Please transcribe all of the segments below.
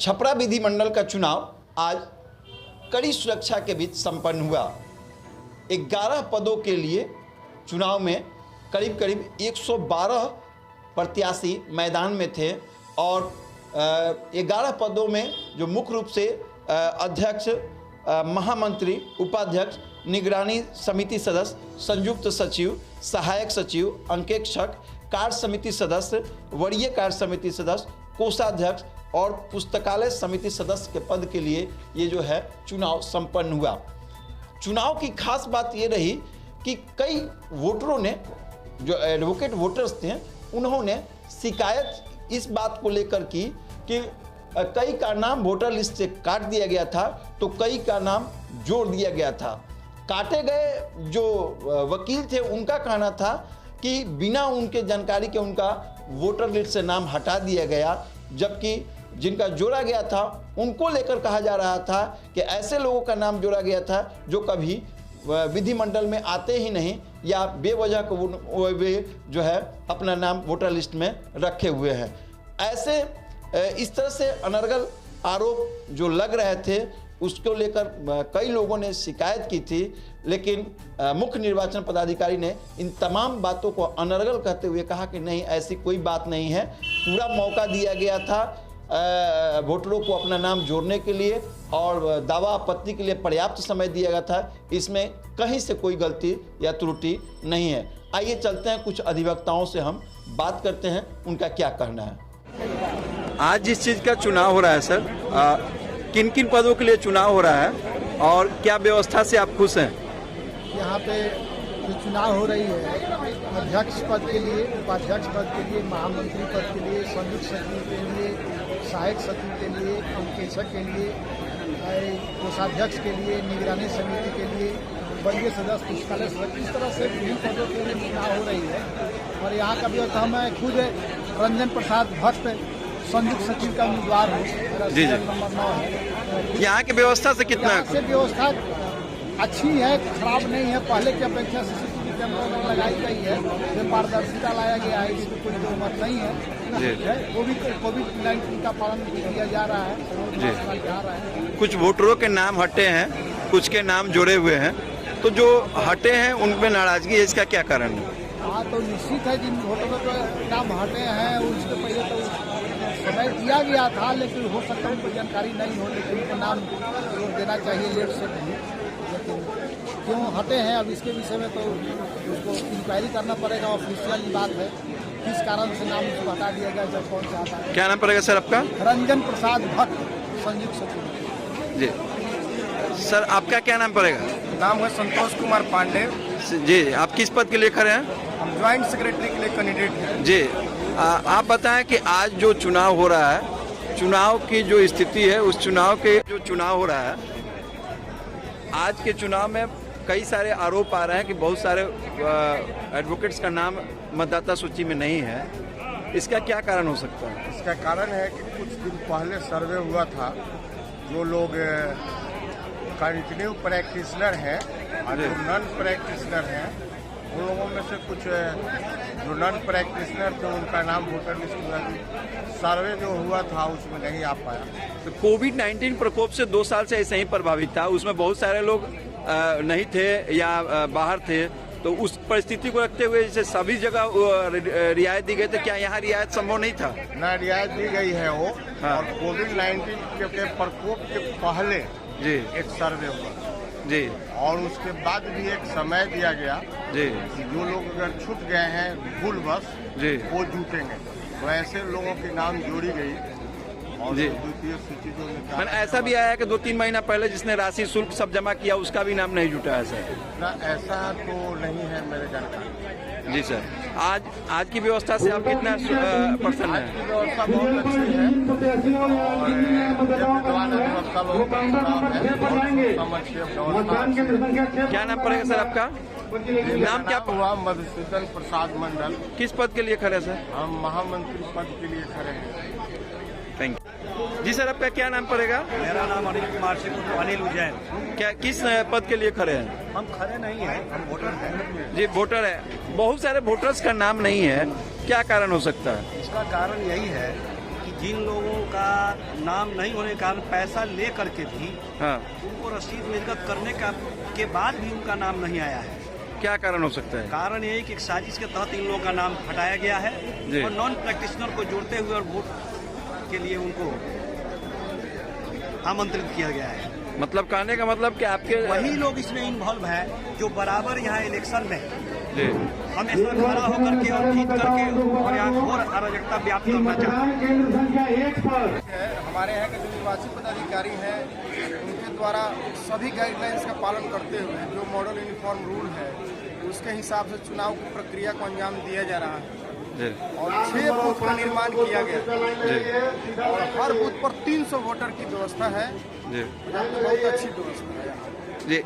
छपरा विधिमंडल का चुनाव आज कड़ी सुरक्षा के बीच संपन्न हुआ। 11 पदों के लिए चुनाव में करीब 112 प्रत्याशी मैदान में थे और 11 पदों में जो मुख्य रूप से अध्यक्ष, महामंत्री, उपाध्यक्ष, निगरानी समिति सदस्य, संयुक्त सचिव, सहायक सचिव, अंकेक्षक, कार्य समिति सदस्य, वरीय कार्य समिति सदस्य, कोषाध्यक्ष और पुस्तकालय समिति सदस्य के पद के लिए ये जो है चुनाव संपन्न हुआ। चुनाव की खास बात ये रही कि कई वोटरों ने, जो एडवोकेट वोटर्स थे, उन्होंने शिकायत इस बात को लेकर की कि कई का नाम वोटर लिस्ट से काट दिया गया था तो कई का नाम जोड़ दिया गया था। काटे गए जो वकील थे उनका कहना था कि बिना उनके जानकारी के उनका वोटर लिस्ट से नाम हटा दिया गया, जबकि जिनका जोड़ा गया था उनको लेकर कहा जा रहा था कि ऐसे लोगों का नाम जोड़ा गया था जो कभी विधिमंडल में आते ही नहीं या बेवजह को वे जो है अपना नाम वोटर लिस्ट में रखे हुए हैं। ऐसे इस तरह से अनर्गल आरोप जो लग रहे थे उसको लेकर कई लोगों ने शिकायत की थी, लेकिन मुख्य निर्वाचन पदाधिकारी ने इन तमाम बातों को अनर्गल कहते हुए कहा कि नहीं, ऐसी कोई बात नहीं है। पूरा मौका दिया गया था वोटरों को अपना नाम जोड़ने के लिए और दावा आपत्ति के लिए पर्याप्त समय दिया गया था। इसमें कहीं से कोई गलती या त्रुटि नहीं है। आइए चलते हैं, कुछ अधिवक्ताओं से हम बात करते हैं, उनका क्या कहना है। आज जिस चीज़ का चुनाव हो रहा है सर, किन किन पदों के लिए चुनाव हो रहा है और क्या व्यवस्था से आप खुश हैं? यहाँ पे जो चुनाव हो रही है, अध्यक्ष पद के लिए, उपाध्यक्ष पद के लिए, महामंत्री पद के लिए, संयुक्त सचिव के लिए, सहायक सचिव के लिए, अंकेक्षक के लिए, कोषाध्यक्ष के लिए, निगरानी समिति के लिए, वरीय सदस्य, पुस्तकालय सदस्य, इस तरह से विभिन्न पदों के लिए चुनाव हो रही है। और यहाँ का व्यवस्था, मैं खुद रंजन प्रसाद भट्ट संयुक्त सचिव का उम्मीदवार हूँ, मेरा सीरियल नंबर 9 है। यहाँ की व्यवस्था से कितना से व्यवस्था अच्छी है, खराब नहीं है। पहले की अपेक्षा सीसीटीवी कैमरा लगाई गई है, इसमें पारदर्शिता लाया गया है, इसमें कोई दो मत नहीं है। कोविड-19 का पालन किया जा रहा है। कुछ वोटरों के नाम हटे हैं, कुछ के नाम जोड़े हुए हैं, तो जो हटे हैं उनपे नाराजगी है, इसका क्या कारण है? हाँ, तो निश्चित है, जिन वोटरों के नाम हटे हैं उसके पहले तो समय दिया गया था, लेकिन हो सकता है उनको जानकारी नहीं हो, लेकिन उनका नाम देना चाहिए लेट से नहीं। लेकिन क्यों हटे हैं, अब इसके विषय में तो उसको इंक्वायरी करना पड़ेगा। ऑफिशियल बात है, किस कारण से नाम उसको हटा दिया गया, जब कौन सा हटा। क्या नाम पड़ेगा सर आपका? रंजन प्रसाद भट्ट, संयुक्त सचिव। जी सर, आपका क्या नाम पड़ेगा? नाम है संतोष कुमार पांडे। जी, आप किस पद के लिए खड़े हैं? हम ज्वाइंट सेक्रेटरी के लिए कैंडिडेट हैं। जी, आप बताएं कि आज जो चुनाव हो रहा है, चुनाव की जो स्थिति है, उस चुनाव के जो चुनाव हो रहा है, आज के चुनाव में कई सारे आरोप आ रहे हैं कि बहुत सारे एडवोकेट्स का नाम मतदाता सूची में नहीं है। इसका क्या कारण हो सकता है? इसका कारण है कि कुछ दिन पहले सर्वे हुआ था, जो लोग कंटिन्यू प्रैक्टिशनर हैं और जो नॉन प्रैक्टिशनर हैं, उन लोगों में से कुछ जो नॉन प्रैक्टिशनर थे उनका नाम वोटर लिस्ट में सर्वे जो हुआ था उसमें नहीं आ पाया। तो कोविड-19 प्रकोप से 2 साल से ऐसे ही प्रभावित था, उसमें बहुत सारे लोग नहीं थे या बाहर थे, तो उस परिस्थिति को रखते हुए जैसे सभी जगह रियायत दी गई, तो क्या यहाँ रियायत संभव नहीं था? ना, रियायत दी गई है वो। हाँ। और कोविड-19 के प्रकोप के पहले जी एक सर्वे हुआ जी, और उसके बाद भी एक समय दिया गया जी कि जो लोग अगर छूट गए हैं भूल बस जी, वो जुटेंगे, तो ऐसे लोगों के नाम जोड़ी गई और जी। द्वितीय सूची जो मैंने ऐसा भी आया कि 2-3 महीना पहले जिसने राशि शुल्क सब जमा किया उसका भी नाम नहीं जुटा है सर? ना, ऐसा तो नहीं है मेरे जानकारी। जी सर, आज की व्यवस्था से आप कितना प्रसन्न आज हैं? की व्यवस्था बहुत अच्छी है और विद्वान व्यवस्था बहुत समझ के व्यवस्था। क्या नाम पड़ेगा सर आपका? नाम क्या हुआ? मधुसूदन प्रसाद मंडल। किस पद के लिए खड़े सर? हम महामंत्री पद के लिए खड़े हैं। Thank you. जी सर, आपका क्या नाम पड़ेगा? मेरा नाम अनिल कुमार सिंह, अनिल उज्जैन। क्या किस पद के लिए खड़े हैं? हम खड़े नहीं हैं, हम वोटर हैं। जी, वोटर है। बहुत सारे वोटर्स का नाम नहीं है, क्या कारण हो सकता है? इसका कारण यही है कि जिन लोगों का नाम नहीं होने के कारण पैसा ले करके भी हाँ, उनको रसीद निर्गत करने के बाद भी उनका नाम नहीं आया है। क्या कारण हो सकता है? कारण यही कि एक साजिश के तहत इन लोगों का नाम हटाया गया है जी। और नॉन प्रैक्टिशनर को जोड़ते हुए और वोट के लिए उनको आमंत्रित किया गया है। मतलब कहने का मतलब कि आपके वही लोग इसमें इन्वॉल्व है जो बराबर यहाँ इलेक्शन में जी हमेशा खड़ा होकर के और जीत करके और यहाँ घोर अराजकता व्याप्त करना चाहते हैं। हमारे यहाँ के जो निर्वाची पदाधिकारी हैं उनके द्वारा सभी गाइडलाइंस का पालन करते हुए जो मॉडल यूनिफॉर्म रूल है उसके हिसाब से चुनाव की प्रक्रिया को अंजाम दिया जा रहा है जी और 6 बूथ का निर्माण किया गया जी और हर बूथ पर 300 वोटर की व्यवस्था है। जी बहुत अच्छी व्यवस्था है यहाँ। जी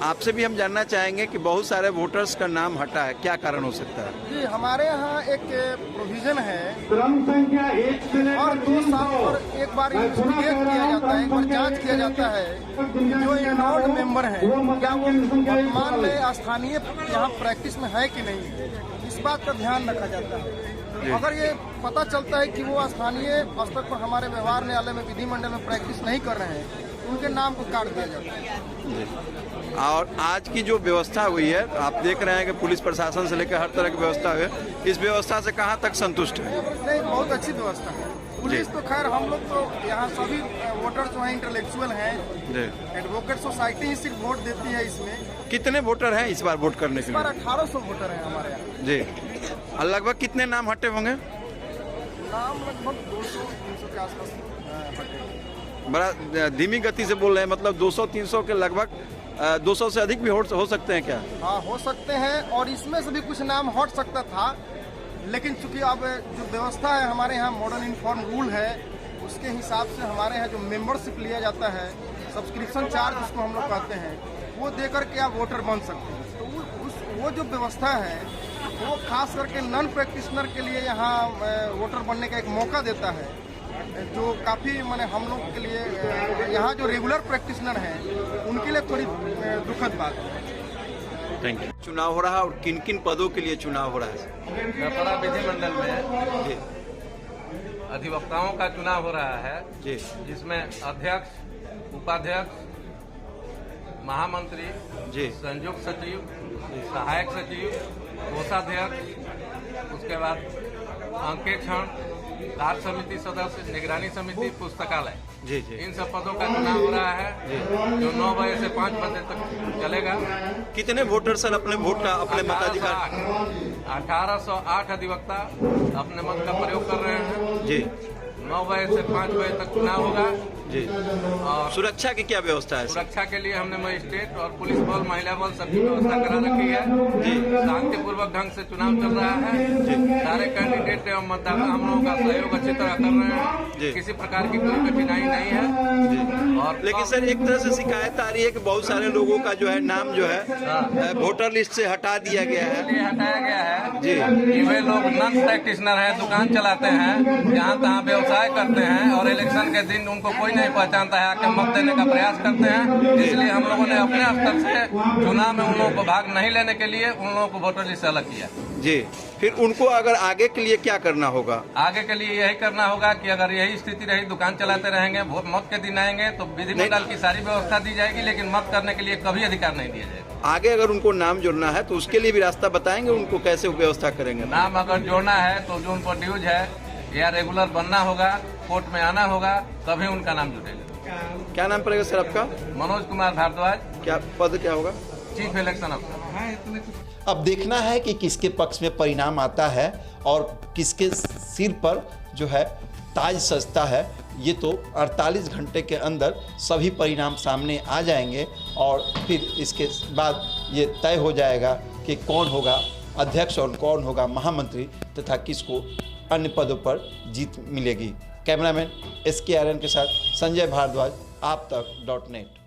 आपसे भी हम जानना चाहेंगे कि बहुत सारे वोटर्स का नाम हटा है, क्या कारण हो सकता है? जी हमारे यहाँ एक प्रोविजन है और 2 साल पर एक बार इन्वेस्टिगेट किया जाता है, एक बार जांच किया जाता है जो इनॉल्ड मेंबर हैं क्या वो वर्तमान में स्थानीय यहाँ प्रैक्टिस में है कि नहीं, इस बात का ध्यान रखा जाता है। अगर ये पता चलता है कि वो स्थानीय स्तर पर हमारे व्यवहार न्यायालय में विधिमंडल में प्रैक्टिस नहीं कर रहे हैं उनके नाम को काट दिया जाता है। और आज की जो व्यवस्था हुई है, आप देख रहे हैं कि पुलिस प्रशासन से लेकर हर तरह की व्यवस्था हुई है, इस व्यवस्था से कहाँ तक संतुष्ट है? नहीं, बहुत अच्छी व्यवस्था है। पुलिस तो खैर हम लोग तो यहाँ सभी वोटर जो हैं इंटेलेक्चुअल हैं, एडवोकेट सोसाइटी ही सिर्फ वोट देती है। इसमें कितने वोटर हैं इस बार वोट करने के इस बार लिए? 1800 वोटर हैं हमारे यहाँ। जी और लगभग कितने नाम हटे होंगे? नाम लगभग 200-300 के आसपास हटे। बड़ा धीमी गति से बोल रहे हैं, मतलब 200-300 के लगभग 200 से अधिक भी हो सकते हैं क्या? हाँ हो सकते हैं और इसमें से भी कुछ नाम हट सकता था, लेकिन चूंकि अब जो व्यवस्था है हमारे यहाँ मॉडर्न यूनिफॉर्म रूल है उसके हिसाब से हमारे यहाँ जो मेंबरशिप लिया जाता है, सब्सक्रिप्शन चार्ज जिसको हम लोग कहते हैं, वो देकर के आप वोटर बन सकते हैं। तो वो जो व्यवस्था है वो खास करके नॉन प्रैक्टिशनर के लिए यहाँ वोटर बनने का एक मौका देता है, जो काफ़ी माने हम लोग के लिए यहाँ जो रेगुलर प्रैक्टिशनर हैं उनके लिए थोड़ी दुखद बात है। Thank you. चुनाव हो रहा है और किन किन पदों के लिए चुनाव हो रहा है? छपरा विधिमंडल में जी अधिवक्ताओं का चुनाव हो रहा है जी जिसमें अध्यक्ष, उपाध्यक्ष, महामंत्री, जी संयुक्त सचिव, सहायक सचिव, कोषाध्यक्ष, उसके बाद अंकेक्षण, कार्य समिति सदस्य, निगरानी समिति, पुस्तकालय, जी जी इन सब पदों का चुनाव हो रहा है जो 9 बजे से 5 बजे तक चलेगा। कितने वोटर सर अपने वोट का अपने मताधिकार? 1808 अधिवक्ता अपने मत का प्रयोग कर रहे हैं। जी 9 बजे से 5 बजे तक चुनाव होगा। जी और सुरक्षा की क्या व्यवस्था है? सुरक्षा के लिए हमने मजिस्ट्रेट और पुलिस बल, महिला बल सबकी व्यवस्था करा रखी है। जी शांतिपूर्वक ढंग से चुनाव चल रहा है। सारे कैंडिडेट एवं मतदाता हम लोगों का सहयोग अच्छी तरह कर रहे जी। हैं। किसी प्रकार की कोई कठिनाई नहीं है। जी और लेकिन सर एक तरह से शिकायत आ रही है कि बहुत सारे लोगों का जो है नाम जो है वोटर लिस्ट से हटा दिया गया है। ये हटाया गया है जी कि वे लोग नॉन प्रैक्टिशनर हैं, दुकान चलाते हैं, जहाँ तहाँ व्यवसाय करते हैं और इलेक्शन के दिन उनको कोई नहीं पहचानता है, आके मत देने का प्रयास करते हैं। इसलिए हम लोगों ने अपने स्तर से चुनाव में उन लोगों को भाग नहीं लेने के लिए उन लोगों को वोटर लिस्ट से अलग किया। जी फिर उनको अगर आगे के लिए क्या करना होगा? आगे के लिए यही करना होगा कि अगर यही स्थिति रही, दुकान चलाते रहेंगे, मत के दिन आएंगे तो विधिमंडल की सारी व्यवस्था दी जाएगी, लेकिन मत करने के लिए कभी अधिकार नहीं दिया जाएगा। आगे अगर उनको नाम जोड़ना है तो उसके लिए भी रास्ता बताएंगे उनको, कैसे व्यवस्था करेंगे? नाम अगर जोड़ना है तो जो उन पर ड्यूज है या रेगुलर बनना होगा, कोर्ट में आना होगा, तभी उनका नाम जुड़ेगा। क्या नाम पड़ेगा सर आपका? मनोज कुमार भारद्वाज, क्या पद क्या होगा? चीफ इलेक्शन अफसर। अब देखना है कि किसके पक्ष में परिणाम आता है और किसके सिर पर जो है ताज सजता है। ये तो 48 घंटे के अंदर सभी परिणाम सामने आ जाएंगे और फिर इसके बाद ये तय हो जाएगा कि कौन होगा अध्यक्ष और कौन होगा महामंत्री तथा किसको अन्य पदों पर जीत मिलेगी। कैमरामैन SK आर्यन के साथ संजय भारद्वाज, आप तक .net।